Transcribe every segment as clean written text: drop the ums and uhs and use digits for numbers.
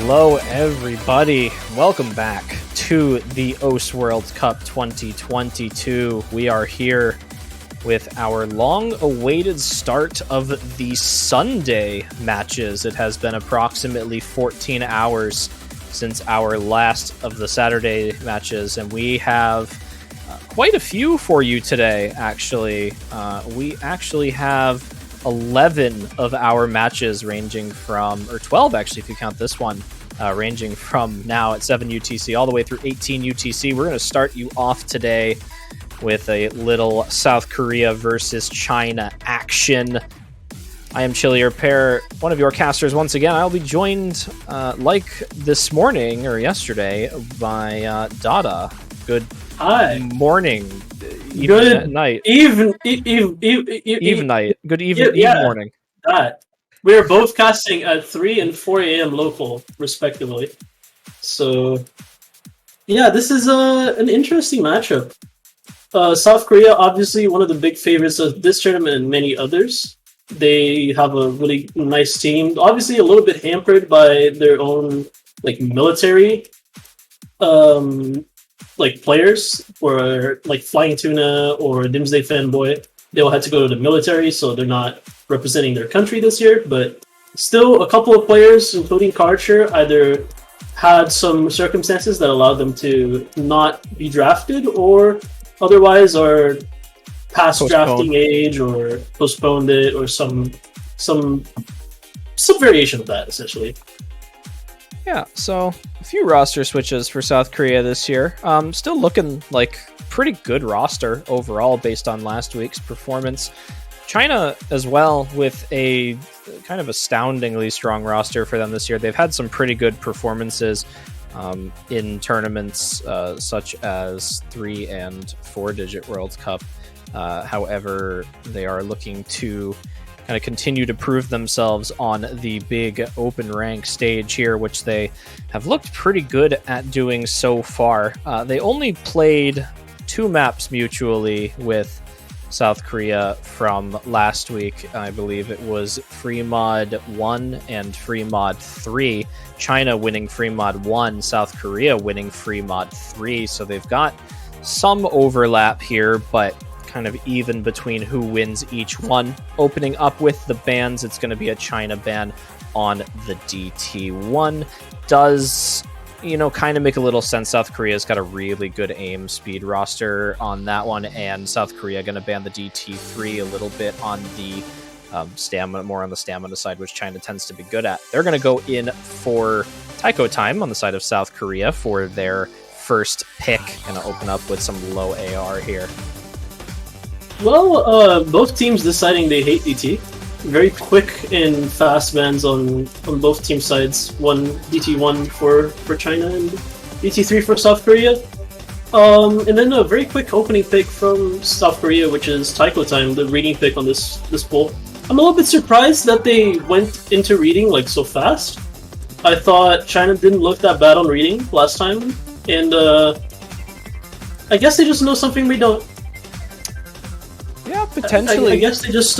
Hello, everybody. Welcome back to the OWC World Cup 2022. We are here with our long-awaited start of the Sunday matches. It has been approximately 14 hours since our last of the Saturday matches, and we have quite a few for you today, actually. We actually have 11 of our matches ranging from, or 12 actually if you count this one, ranging from now at 7 UTC all the way through 18 UTC. We're going to start you off today with a little South Korea versus China action. I am Chili Repair, one of your casters once again. I'll be joined, like this morning or yesterday, by Dada. Good morning. Good night. Even night. Good morning. We're both casting at 3 and 4 a.m. local, respectively. So, yeah, this is an interesting matchup. South Korea, obviously one of the big favorites of this tournament and many others. They have a really nice team. Obviously, a little bit hampered by their own military players, or like Flying Tuna or Doomsday Fanboy. They all had to go to the military, so they're not representing their country this year. But still, a couple of players, including Karcher, either had some circumstances that allowed them to not be drafted, or otherwise are past drafting age, or postponed it, or some variation of that, essentially. Yeah, so a few roster switches for South Korea this year. Still looking like pretty good roster overall based on last week's performance. China as well, with a kind of astoundingly strong roster for them this year. They've had some pretty good performances in tournaments such as 3 and 4-digit World Cup. However, they are looking to kind of continue to prove themselves on the big open rank stage here, which they have looked pretty good at doing so far. They only played 2 maps mutually with South Korea from last week. I believe it was Free Mod 1 and Free Mod 3. China winning Free Mod 1, South Korea winning Free Mod 3. So they've got some overlap here, but kind of even between who wins each one. Opening up with the bans, it's going to be a China ban on the DT1. Does, kind of make a little sense. South Korea's got a really good aim speed roster on that one, and South Korea going to ban the DT3 a little bit on the stamina, more on the stamina side, which China tends to be good at. They're going to go in for Taiko time on the side of South Korea for their first pick. Going to open up with some low AR here. Well, both teams deciding they hate DT. Very quick and fast bans on both team sides. DT1 for China and DT3 for South Korea. And then a very quick opening pick from South Korea, which is Taiko time, the reading pick on this poll. I'm a little bit surprised that they went into reading so fast. I thought China didn't look that bad on reading last time, and I guess they just know something we don't. Yeah, potentially. I guess they just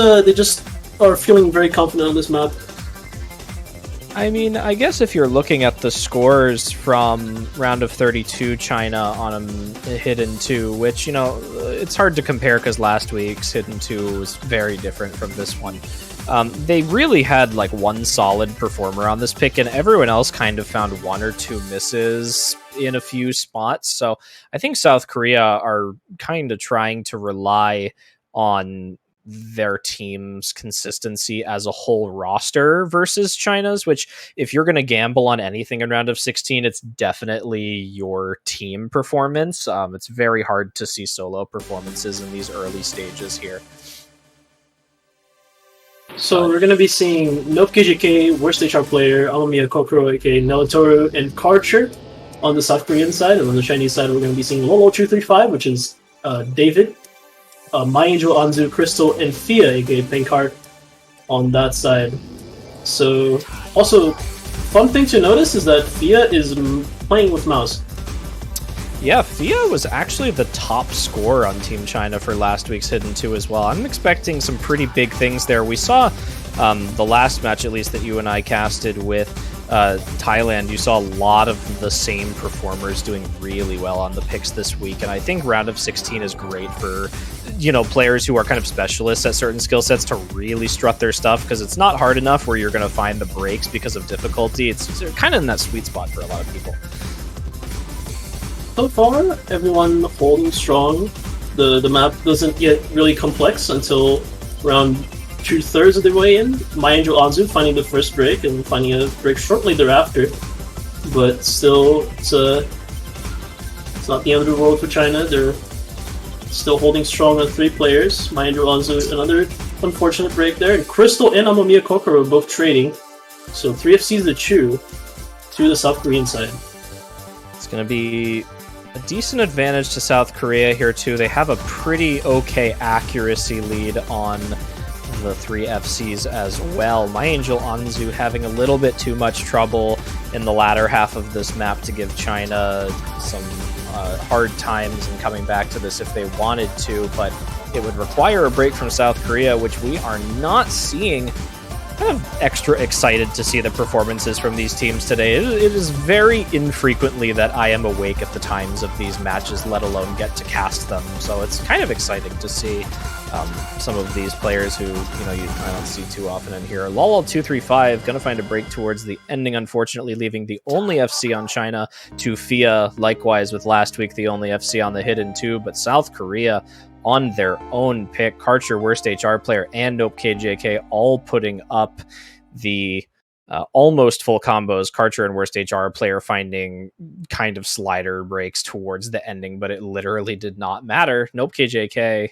are feeling very confident on this map. I mean, I guess if you're looking at the scores from round of 32 China on Hidden 2, which, it's hard to compare because last week's Hidden 2 was very different from this one. They really had one solid performer on this pick, and everyone else kind of found 1 or 2 misses in a few spots. So I think South Korea are kind of trying to rely on their team's consistency as a whole roster versus China's, which, if you're going to gamble on anything in round of 16, it's definitely your team performance. It's very hard to see solo performances in these early stages here. So we're going to be seeing Milk KJK, worst HR player, Amamiya Kokoro, aka Nelitoru, and Karcher on the South Korean side, and on the Chinese side we're going to be seeing Lolo235, which is David, My Angel, Anzu, Crystal, and Fia, aka Pankart, on that side. So, also, fun thing to notice is that Fia is playing with mouse. Yeah, Fia was actually the top scorer on Team China for last week's Hidden 2 as well. I'm expecting some pretty big things there. We saw the last match, at least, that you and I casted with Thailand, you saw a lot of the same performers doing really well on the picks this week, and I think round of 16 is great for, you know, players who are kind of specialists at certain skill sets to really strut their stuff, because it's not hard enough where you're going to find the breaks because of difficulty. It's kind of in that sweet spot for a lot of people. So far, everyone holding strong. The map doesn't get really complex until around 2/3 of the way in. My Angel Anzu finding the first break and finding a break shortly thereafter. But still, it's not the end of the world for China. They're still holding strong on 3 players. My Angel Anzu, another unfortunate break there. And Crystal and Amamiya Kokoro both trading. So 3 FCs to chew to the South Korean side. It's going to be a decent advantage to South Korea here too. They have a pretty okay accuracy lead on the 3 FCs as well. My Angel Anzu having a little bit too much trouble in the latter half of this map to give China some hard times in coming back to this if they wanted to, but it would require a break from South Korea, which we are not seeing. Kind of extra excited to see the performances from these teams today. It is very infrequently that I am awake at the times of these matches, let alone get to cast them. So it's kind of exciting to see some of these players who, you know, I don't see too often in here. Lol235 going to find a break towards the ending, unfortunately leaving the only FC on China to Fia. Likewise with last week, the only FC on the hidden too, but South Korea on their own pick. Karcher, worst HR player, and Nope KJK all putting up the almost full combos. Karcher and worst HR player finding kind of slider breaks towards the ending, but it literally did not matter. Nope KJK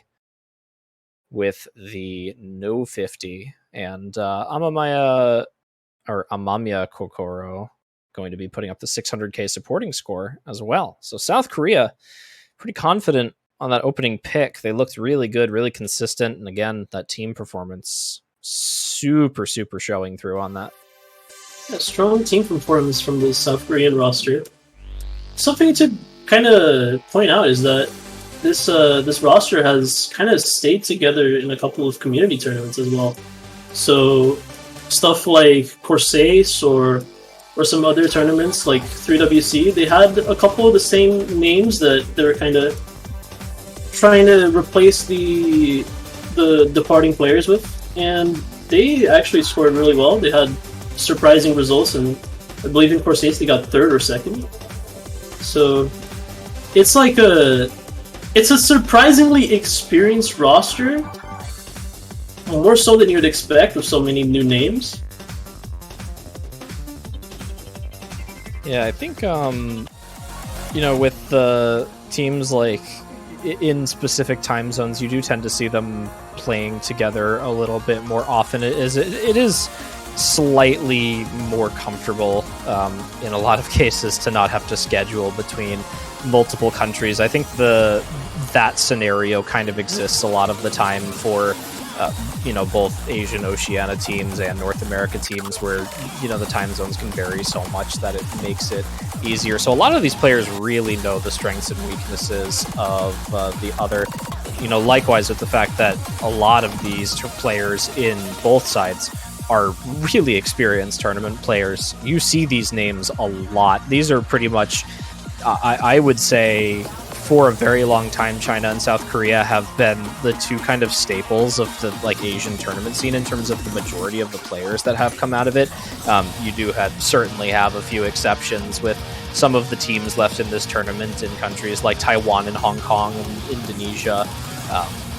with the no 50, and Amamiya Kokoro going to be putting up the 600k supporting score as well. So South Korea pretty confident on that opening pick. They looked really good, really consistent, and again, that team performance super showing through on that. Yeah, strong team performance from the South Korean roster. Something to kind of point out is that this roster has kind of stayed together in a couple of community tournaments as well. So stuff like Corsace or some other tournaments like 3WC, they had a couple of the same names that they were kind of trying to replace the departing players with, and they actually scored really well. They had surprising results, and I believe in Corsace they got 3rd or 2nd. So it's like it's a surprisingly experienced roster, more so than you'd expect with so many new names. Yeah, I think you know, with the teams like in specific time zones, you do tend to see them playing together a little bit more often. It is slightly more comfortable in a lot of cases to not have to schedule between multiple countries. I think that scenario kind of exists a lot of the time for you know, both Asian Oceania teams and North America teams, where, you know, the time zones can vary so much that it makes it easier. So a lot of these players really know the strengths and weaknesses of the other. You know, likewise with the fact that a lot of these players in both sides are really experienced tournament players. You see these names a lot. These are pretty much, I would say, for a very long time, China and South Korea have been the 2 kind of staples of the Asian tournament scene in terms of the majority of the players that have come out of it. You do certainly have a few exceptions with some of the teams left in this tournament in countries like Taiwan and Hong Kong and Indonesia.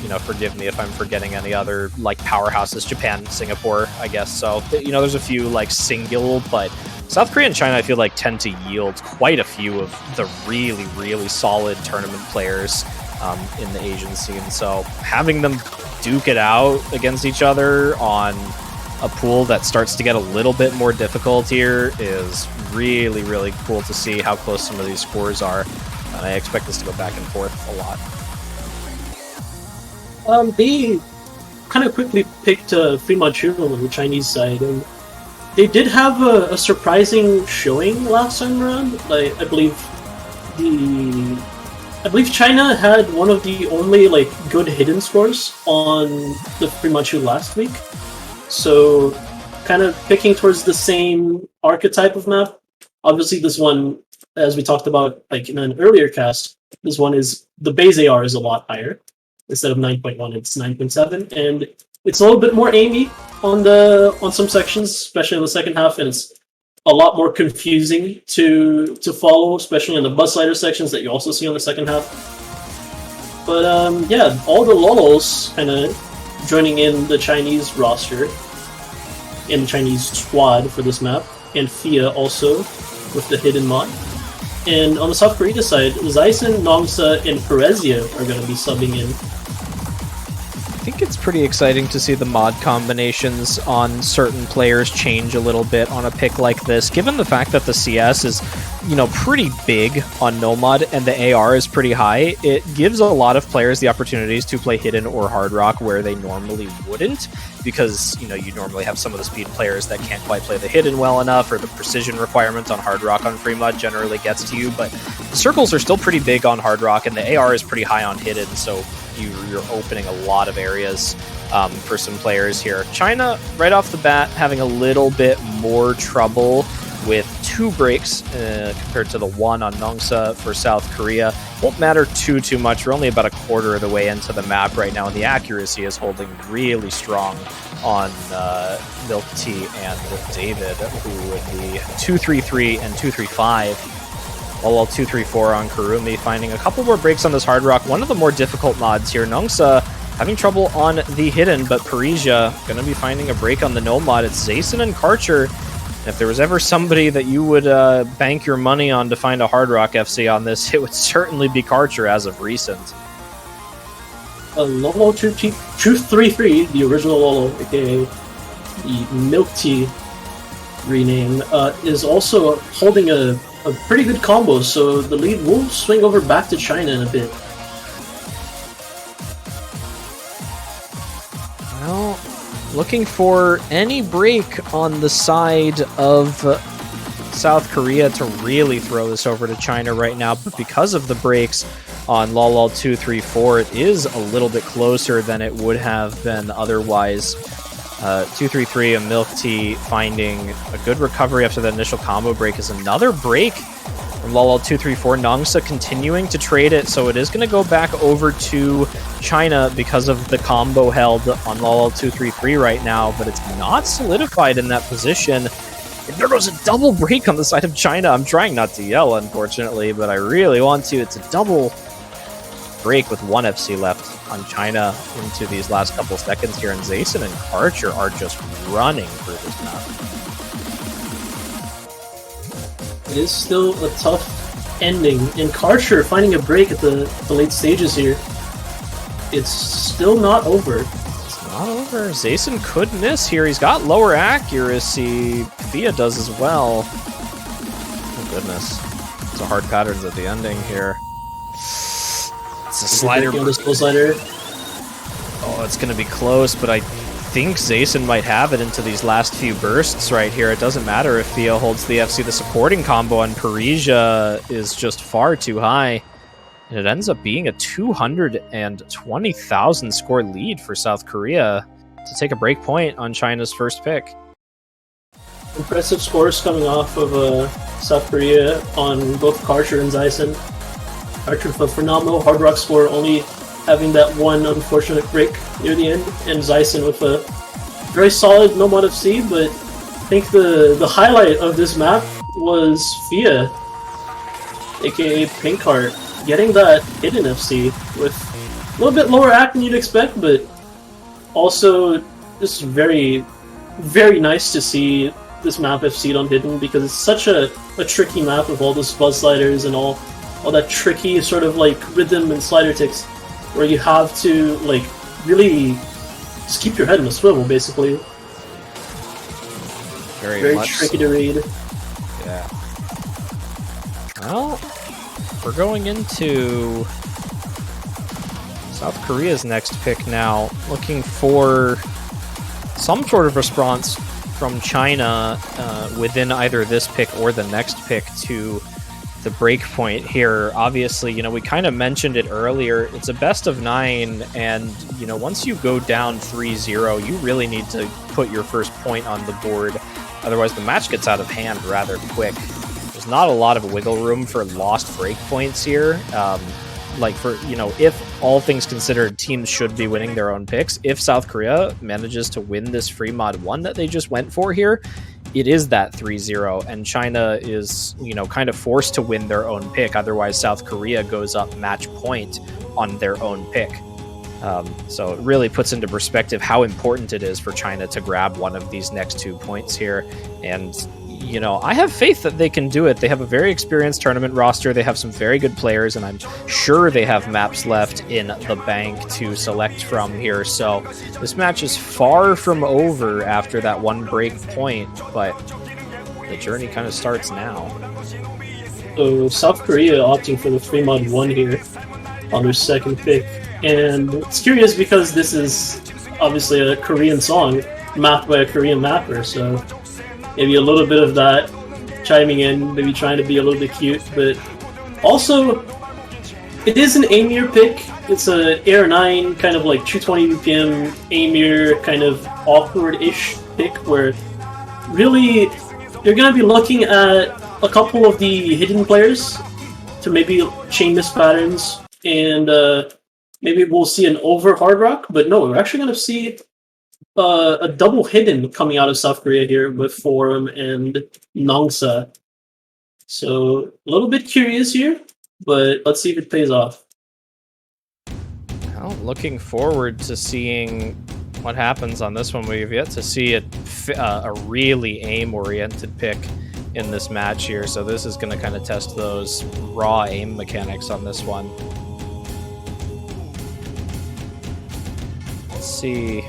You know, forgive me if I'm forgetting any other powerhouses, Japan, Singapore, I guess. So, you know, there's a few single, but South Korea and China, I feel like, tend to yield quite a few of the really solid tournament players in the Asian scene. So having them duke it out against each other on a pool that starts to get a little bit more difficult here is really cool to see how close some of these scores are. And I expect this to go back and forth a lot. They kind of quickly picked Fremantle on the Chinese side, and they did have a surprising showing last time around. I believe China had one of the only good hidden scores on the Fremantle last week. So kind of picking towards the same archetype of map. Obviously, this one, as we talked about like in an earlier cast, this one is the base AR is a lot higher. Instead of 9.1, it's 9.7, and it's a little bit more aimy on some sections, especially in the second half, and it's a lot more confusing to follow, especially in the bus slider sections that you also see on the second half. But yeah, all the Lolos kind of joining in the Chinese roster, in the Chinese squad for this map, and Fia also with the hidden mod. And on the South Korea side, Zyson, Nongsa, and Perezia are going to be subbing in. I think it's pretty exciting to see the mod combinations on certain players change a little bit on a pick like this, given the fact that the CS is, you know, pretty big on Nomad and the AR is pretty high. It gives a lot of players the opportunities to play Hidden or Hard Rock where they normally wouldn't, because, you know, you normally have some of the speed players that can't quite play the Hidden well enough, or the precision requirements on Hard Rock on Free Mod generally gets to you, but the circles are still pretty big on Hard Rock and the AR is pretty high on Hidden, so you're opening a lot of areas for some players here. China, right off the bat, having a little bit more trouble with 2 breaks compared to the 1 on Nongsa for South Korea. Won't matter too much. We're only about a quarter of the way into the map right now, and the accuracy is holding really strong on Milk Tea and David, who would be 233 and 235. All 234 on Kurumi, finding a couple more breaks on this Hard Rock. One of the more difficult mods here. Nongsa having trouble on the Hidden, but Parisia going to be finding a break on the No mod. It's Zason and Karcher. If there was ever somebody that you would bank your money on to find a Hard Rock FC on this, it would certainly be Karcher as of recent. Lolo Truth 33, the original Lolo, aka the Milk Tea rename, is also holding a pretty good combo, so the lead will swing over back to China in a bit. Well, looking for any break on the side of South Korea to really throw this over to China right now, but because of the breaks on LOL234, it is a little bit closer than it would have been otherwise. 233 and Milk Tea finding a good recovery after that initial combo break is another break from LOL234. Nongsa continuing to trade it, so it is going to go back over to China because of the combo held on LOL233 right now, but it's not solidified in that position. And there goes a double break on the side of China. I'm trying not to yell, unfortunately, but I really want to. It's a double break with 1 FC left on China into these last couple seconds here, and Zason and Archer are just running through this map. It is still a tough ending, and Karcher finding a break at the late stages here. It's still not over. It's not over. Zason could miss here. He's got lower accuracy. Fia does as well. Oh goodness. It's a hard patterns at the ending here. It's a slider. Oh, it's going to be close, but I think Zason might have it into these last few bursts right here. It doesn't matter if Fia holds the FC. The supporting combo on Parisia is just far too high. And it ends up being a 220,000 score lead for South Korea to take a break point on China's first pick. Impressive scores coming off of South Korea on both Karcher and Zyson. Karcher with a phenomenal Hard Rock score, only having that one unfortunate break near the end, and Zyson with a very solid No Mod FC, but I think the highlight of this map was Fia, aka Pinkheart, getting that hidden FC with a little bit lower act than you'd expect, but also just very, very nice to see this map FC'd on hidden, because it's such a tricky map with all those buzz sliders and all that tricky sort of like rhythm and slider ticks, where you have to like really just keep your head in a swivel, basically. Very tricky to read. Yeah. Well, we're going into South Korea's next pick now, looking for some sort of response from China within either this pick or the next pick to the break point here. Obviously, you know, we kind of mentioned it earlier. It's a best of 9, and, you know, once you go down 3-0, you really need to put your first point on the board Otherwise, the match gets out of hand rather quick. There's not a lot of wiggle room for lost break points here. Like for, if all things considered, teams should be winning their own picks. If South Korea manages to win this free mod 1 that they just went for here, it is that 3-0, and China is, kind of forced to win their own pick. Otherwise, South Korea goes up match point on their own pick. So it really puts into perspective how important it is for China to grab one of these next 2 points here. And, I have faith that they can do it. They have a very experienced tournament roster. They have some very good players, and I'm sure they have maps left in the bank to select from here. So this match is far from over after that 1 break point, but the journey kind of starts now. So South Korea opting for the free mod 1 here on their second pick. And it's curious because this is obviously a Korean song mapped by a Korean mapper, so maybe a little bit of that chiming in, maybe trying to be a little bit cute, but also it is an Amir pick. It's a Air 9 kind of like 220 BPM Amir kind of awkward-ish pick where really you're going to be looking at a couple of the hidden players to maybe chain miss patterns, and maybe we'll see an over Hard Rock, but no, we're actually going to see a double hidden coming out of South Korea here with Forum and Nongsa. So a little bit curious here, but let's see if it pays off. Well, looking forward to seeing what happens on this one. We've yet to see a really aim-oriented pick in this match here, so this is going to kind of test those raw aim mechanics on this one. Let's see.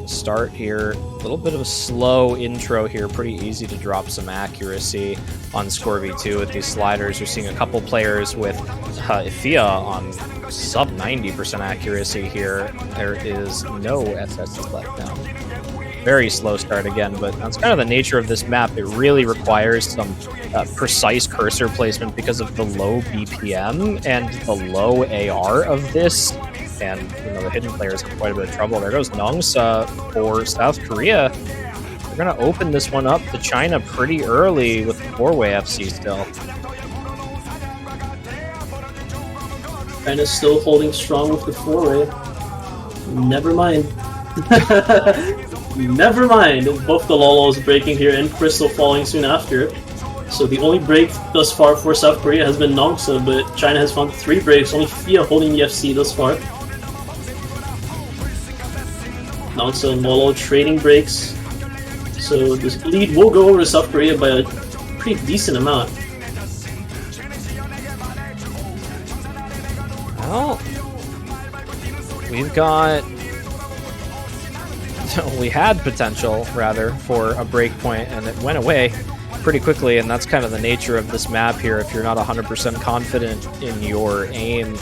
Start here, a little bit of a slow intro here, pretty easy to drop some accuracy on Scorby2 with these sliders. You're seeing a couple players with Ifia on sub 90% accuracy here. There is no SSs left now. Very slow start again, but that's kind of the nature of this map. It really requires some precise cursor placement because of the low BPM and the low AR of this. And, the hidden players have quite a bit of trouble. There goes Nongsa for South Korea. They're going to open this one up to China pretty early with 4-way FC still. China's still holding strong with the 4-way. Never mind. Never mind. Both the Lolos breaking here and Crystal falling soon after. So the only break thus far for South Korea has been Nongsa, but China has found 3 breaks. Only Fia holding the FC thus far. Nongsa and Lolo trading breaks. So this lead will go over to South Korea by a pretty decent amount. Well, we've got... we had potential, rather, for a break point, and it went away pretty quickly, and that's kind of the nature of this map here. If you're not 100% confident in your aim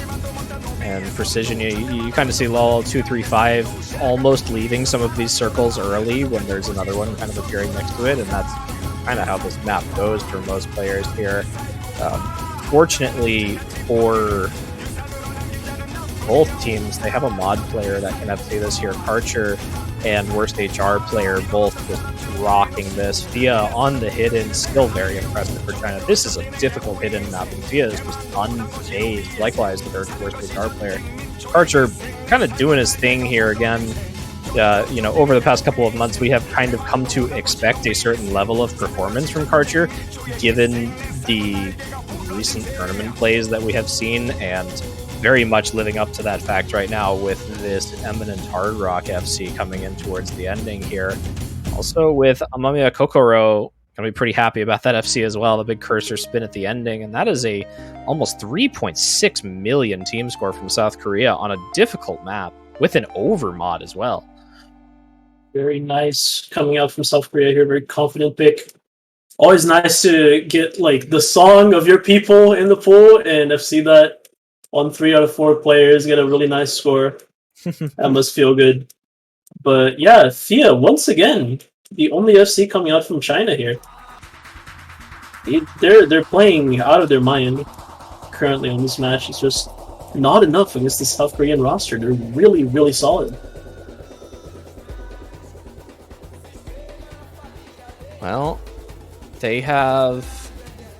and precision, you kind of see Lolo 235 almost leaving some of these circles early when there's another one kind of appearing next to it, and that's kind of how this map goes for most players here. Fortunately for both teams, they have a mod player that can FC this here. Karcher and Worst HR player both just rocking this. Fia on the hidden, still very impressive for China. This is a difficult hidden map, and Fia is just unfazed. Likewise with their Worst HR player. Karcher kind of doing his thing here again. Over the past couple of months, we have kind of come to expect a certain level of performance from Karcher, given the recent tournament plays that we have seen, and very much living up to that fact right now with this eminent Hard Rock FC coming in towards the ending here. Also with Amamiya Kokoro, gonna be pretty happy about that FC as well. The big cursor spin at the ending, and that is a almost 3.6 million team score from South Korea on a difficult map with an over mod as well. Very nice coming out from South Korea here. Very confident pick. Always nice to get like the song of your people in the pool and FC that on 3 out of 4 players get a really nice score. That must feel good. But yeah, Fia, once again, the only FC coming out from China here. They're playing out of their mind currently on this match. It's just not enough against the South Korean roster. They're really, really solid. Well, they have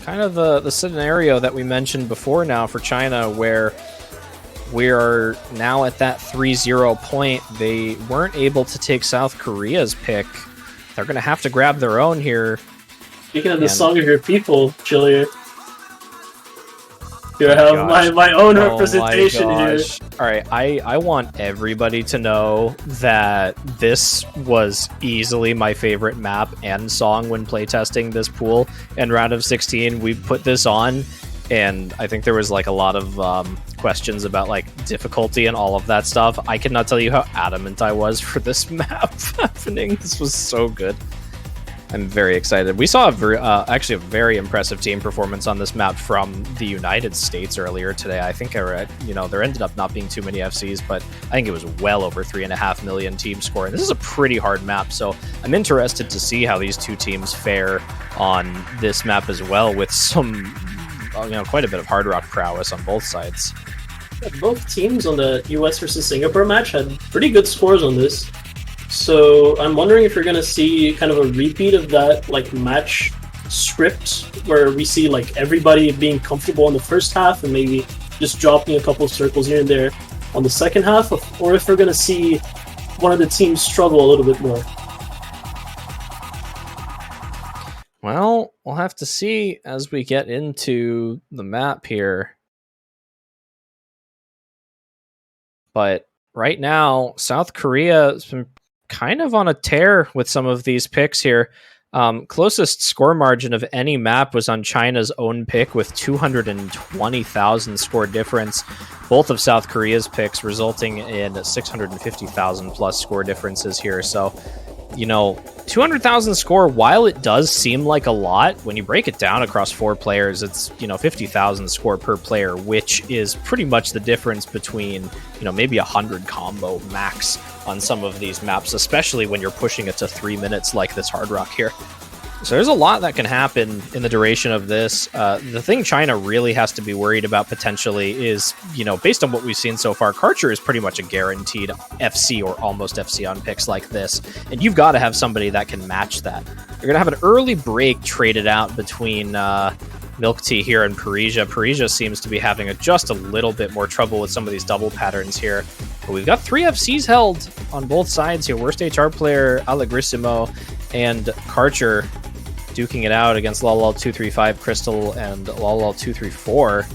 kind of the scenario that we mentioned before now for China, where we are now at that 3-0 point. They weren't able to take South Korea's pick. They're going to have to grab their own here. Speaking of the song of your people, Chile, here I have my own representation here. All right, I want everybody to know that this was easily my favorite map and song when playtesting this pool. In round of 16, we put this on, and I think there was like a lot of questions about like difficulty and all of that stuff. I cannot tell you how adamant I was for this map happening. This was so good. I'm very excited. We saw actually a very impressive team performance on this map from the United States earlier today. I think there ended up not being too many FCs, but I think it was well over 3.5 million team score. And this is a pretty hard map, so I'm interested to see how these two teams fare on this map as well, with some, quite a bit of hard rock prowess on both sides. Both teams on the US versus Singapore match had pretty good scores on this. So I'm wondering if you're going to see kind of a repeat of that like match script where we see like everybody being comfortable in the first half and maybe just dropping a couple of circles here and there on the second half, or if we're going to see one of the teams struggle a little bit more. Well, we'll have to see as we get into the map here. But right now, South Korea has been kind of on a tear with some of these picks here. Closest score margin of any map was on China's own pick with 220,000 score difference. Both of South Korea's picks resulting in 650,000 plus score differences here. So, 200,000 score, while it does seem like a lot, when you break it down across 4 players, it's, 50,000 score per player, which is pretty much the difference between, maybe 100 combo max on some of these maps, especially when you're pushing it to 3 minutes like this Hard Rock here. So there's a lot that can happen in the duration of this. The thing China really has to be worried about potentially is, based on what we've seen so far, Karcher is pretty much a guaranteed FC or almost FC on picks like this. And you've got to have somebody that can match that. You're going to have an early break traded out between Milk Tea here and Parisia. Parisia seems to be having just a little bit more trouble with some of these double patterns here. But we've got 3 FCs held on both sides here. Worst HR player, Allegrissimo, and Karcher duking it out against LOL235, Crystal, and LOL234.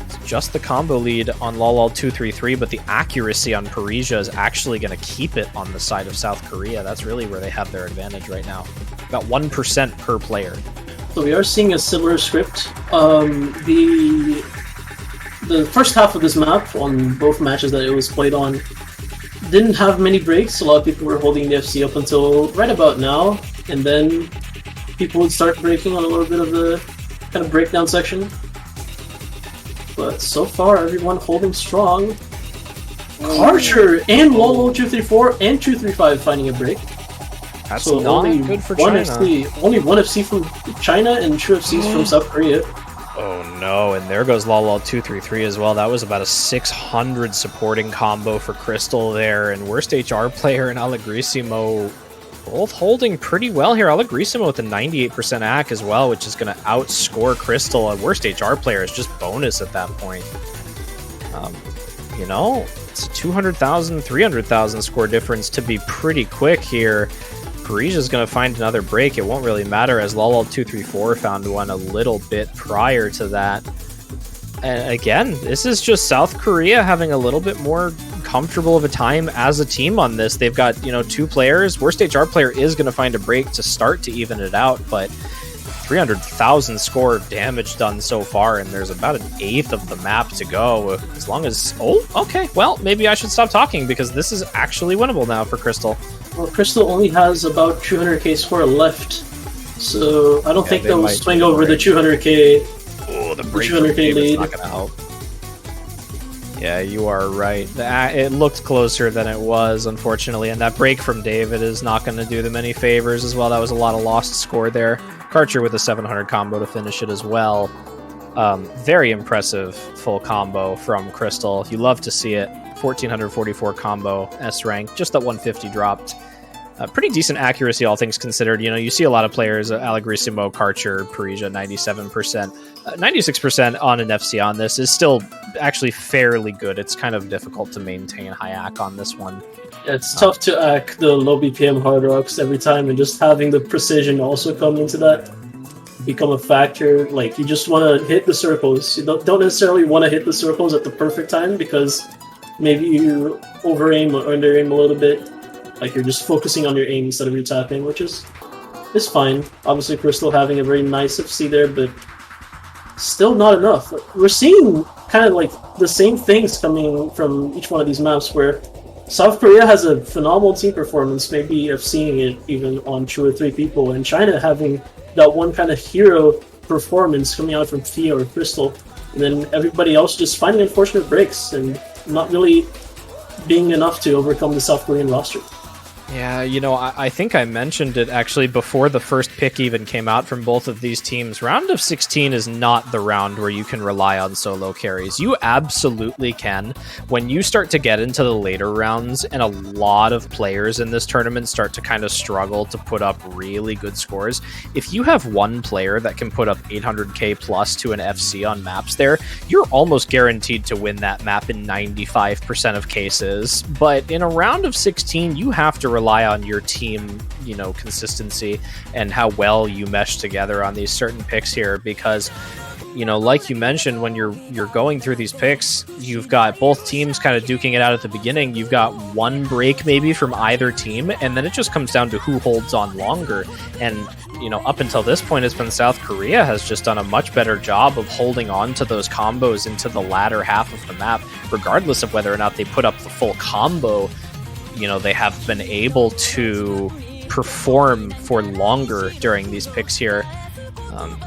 It's just the combo lead on LOL233, but the accuracy on Parisia is actually going to keep it on the side of South Korea. That's really where they have their advantage right now. About 1% per player. So we are seeing a similar script. The first half of this map on both matches that it was played on didn't have many breaks. A lot of people were holding the FC up until right about now, and then people would start breaking on a little bit of the kind of breakdown section. But so far, everyone holding strong. Karcher and LOL234 and 235 finding a break. That's so not only good for China. Only one FC from China and 2 FCs from South Korea. Oh no, and there goes LOL233 as well. That was about a 600 supporting combo for Crystal there, and Worst HR player and Allegrissimo both holding pretty well here. Allegrissimo with a 98% AC as well, which is going to outscore Crystal. And Worst HR player is just bonus at that point. It's a 200,000, 300,000 score difference to be pretty quick here. Parisia's going to find another break. It won't really matter, as LOL234 found one a little bit prior to that. And again, this is just South Korea having a little bit more comfortable of a time as a team on this. They've got, 2 players. Worst HR player is going to find a break to start to even it out, but 300,000 score damage done so far, and there's about an 1/8 of the map to go. As long as... Oh, okay. Well, maybe I should stop talking, because this is actually winnable now for Crystal. Well, Crystal only has about 200k score left, so I don't think they'll swing over the 200k. Oh, the break from David's not going to help. Yeah, you are right. It looked closer than it was, unfortunately, and that break from David is not going to do them any favors as well. That was a lot of lost score there. Karcher with a 700 combo to finish it as well. Very impressive full combo from Crystal. You love to see it. 1444 combo, S rank, just that 150 dropped. Pretty decent accuracy, all things considered. You see a lot of players, Allegrissimo, Karcher, Parisia, 97%. 96% on an FC on this is still actually fairly good. It's kind of difficult to maintain high AC on this one. Yeah, it's tough to AC the low BPM hard rocks every time, and just having the precision also come into that become a factor. Like, you just want to hit the circles. You don't necessarily want to hit the circles at the perfect time, because maybe you over-aim or under-aim a little bit. Like, you're just focusing on your aim instead of your tapping, which is fine. Obviously, Crystal having a very nice FC there, but still not enough. We're seeing kind of like the same things coming from each one of these maps, where South Korea has a phenomenal team performance, maybe of seeing it even on 2 or 3 people, and China having that one kind of hero performance coming out from Thea or Crystal, and then everybody else just finding unfortunate breaks and not really being enough to overcome the South Korean roster. Yeah, I think I mentioned it actually before the first pick even came out from both of these teams. Round of 16 is not the round where you can rely on solo carries. You absolutely can. When you start to get into the later rounds and a lot of players in this tournament start to kind of struggle to put up really good scores, if you have one player that can put up 800k plus to an FC on maps there, you're almost guaranteed to win that map in 95% of cases. But in a round of 16, you have to rely on your team, consistency and how well you mesh together on these certain picks here, because like you mentioned, when you're going through these picks, you've got both teams kind of duking it out at the beginning. You've got one break maybe from either team, and then it just comes down to who holds on longer. And up until this point, it's been South Korea has just done a much better job of holding on to those combos into the latter half of the map, regardless of whether or not they put up the full combo. They have been able to perform for longer during these picks here.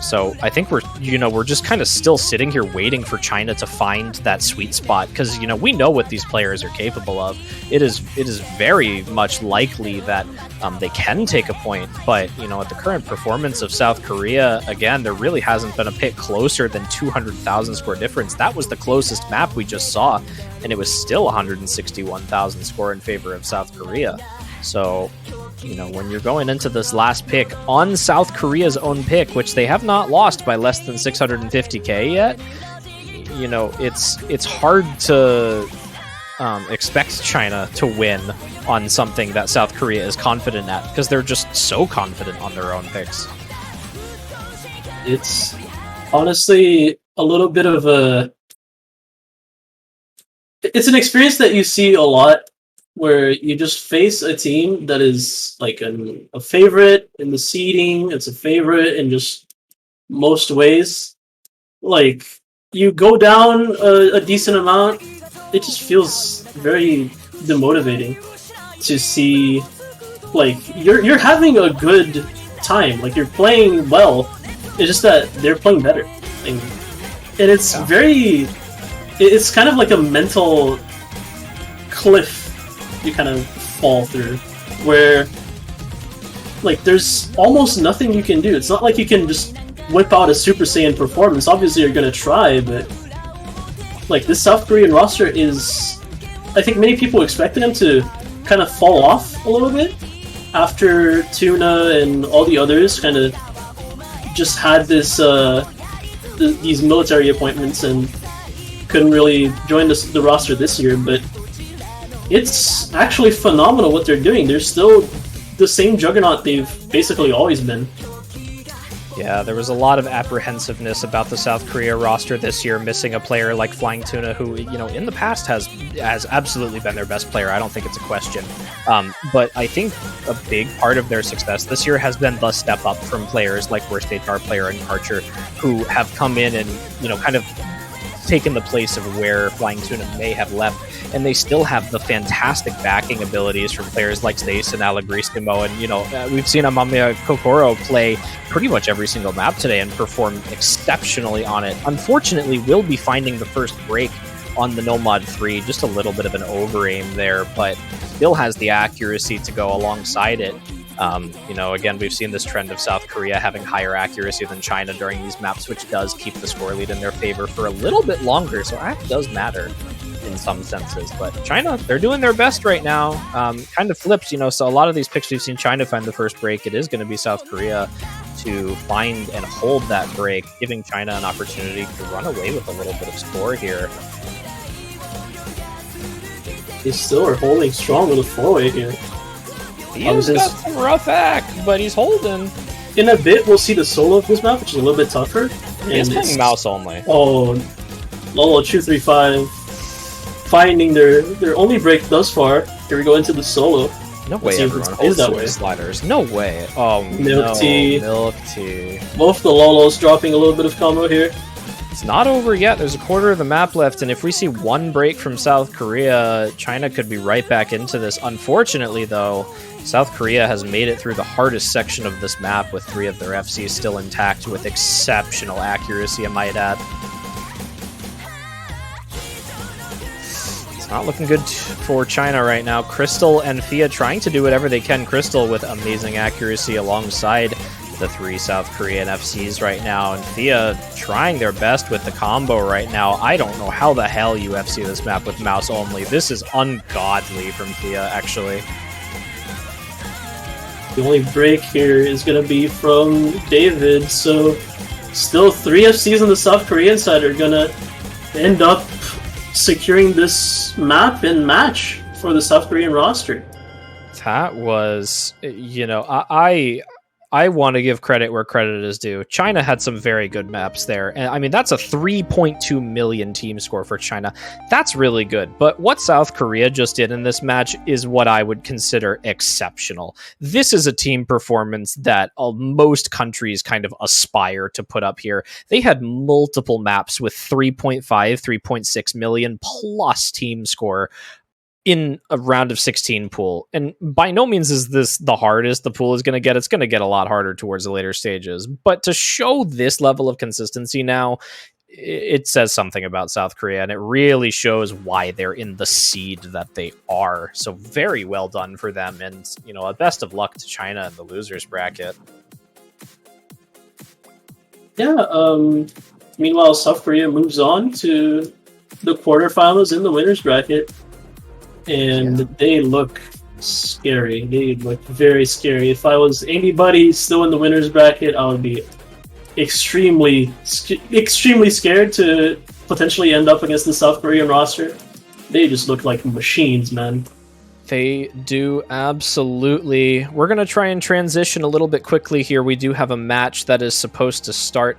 So I think we're just kind of still sitting here waiting for China to find that sweet spot, because we know what these players are capable of. It is very much likely that they can take a point, but at the current performance of South Korea, again, there really hasn't been a pick closer than 200,000 score difference. That was the closest map we just saw, and it was still 161,000 score in favor of South Korea. So when you're going into this last pick on South Korea's own pick, which they have not lost by less than 650k yet, it's hard to expect China to win on something that South Korea is confident at, because they're just so confident on their own picks. It's honestly a little bit of it's an experience that you see a lot, where you just face a team that is like a favorite in the seeding. It's a favorite in just most ways. Like, you go down a decent amount, it just feels very demotivating to see. Like, you're having a good time, like you're playing well. It's just that they're playing better, and it's it's kind of like a mental cliff you kind of fall through, where like there's almost nothing you can do. It's not like you can just whip out a Super Saiyan performance. Obviously you're gonna try, but like, this South Korean roster is, I think many people expected them to kind of fall off a little bit after Tuna and all the others kind of just had this these military appointments and couldn't really join the roster this year. But it's actually phenomenal what they're doing. They're still the same juggernaut they've basically always been. Yeah, there was a lot of apprehensiveness about the South Korea roster this year, missing a player like Flying Tuna, who, in the past has absolutely been their best player. I don't think it's a question. But I think a big part of their success this year has been the step up from players like Worst HR player and Archer, who have come in and, kind of taken the place of where Flying Tuna may have left, and they still have the fantastic backing abilities from players like Stace and Allegrissimo, and we've seen Amamiya Kokoro play pretty much every single map today and perform exceptionally on it. Unfortunately, we'll be finding the first break on the Nomad 3, just a little bit of an over-aim there, but still has the accuracy to go alongside it. Again, we've seen this trend of South Korea having higher accuracy than China during these maps, which does keep the score lead in their favor for a little bit longer, so that does matter. in some senses. But China, they're doing their best right now. Kind of flips, so a lot of these picks we've seen China find the first break. It is going to be South Korea to find and hold that break, giving China an opportunity to run away with a little bit of score here. They still are holding strong with a 4-way here. He's got some rough act, but he's holding. In a bit, we'll see the solo of this map, which is a little bit tougher. He's playing mouse only. Oh, Lolo 235 finding their only break thus far. Here we go into the solo. No way everyone holds that way. Sliders. No way. Oh, Milk tea. Milk tea. Both the Lolos dropping a little bit of combo here. It's not over yet. There's a quarter of the map left, and if we see one break from South Korea, China could be right back into this. Unfortunately, though, South Korea has made it through the hardest section of this map with 3 of their FCs still intact with exceptional accuracy, I might add. It's not looking good for China right now. Crystal and Thea trying to do whatever they can. Crystal with amazing accuracy alongside the 3 South Korean FCs right now, and Thea trying their best with the combo right now. I don't know how the hell you FC this map with mouse only. This is ungodly from Thea, actually. The only break here is going to be from David, so still 3 FCs on the South Korean side are going to end up securing this map and match for the South Korean roster. That was, I want to give credit where credit is due. China had some very good maps there. And I mean, that's a 3.2 million team score for China. That's really good. But what South Korea just did in this match is what I would consider exceptional. This is a team performance that most countries kind of aspire to put up here. They had multiple maps with 3.5, 3.6 million plus team score in a round of 16 pool. And by no means is this the hardest the pool is going to get. It's going to get a lot harder towards the later stages. But to show this level of consistency now, it says something about South Korea, and it really shows why they're in the seed that they are. So very well done for them, and a best of luck to China in the losers bracket. Yeah, meanwhile, South Korea moves on to the quarterfinals in the winners bracket. And they look scary. They look very scary. If I was anybody still in the winners bracket, I would be extremely scared to potentially end up against the South Korean roster. They just look like machines, man. They do, absolutely. We're going to try and transition a little bit quickly here. We do have a match that is supposed to start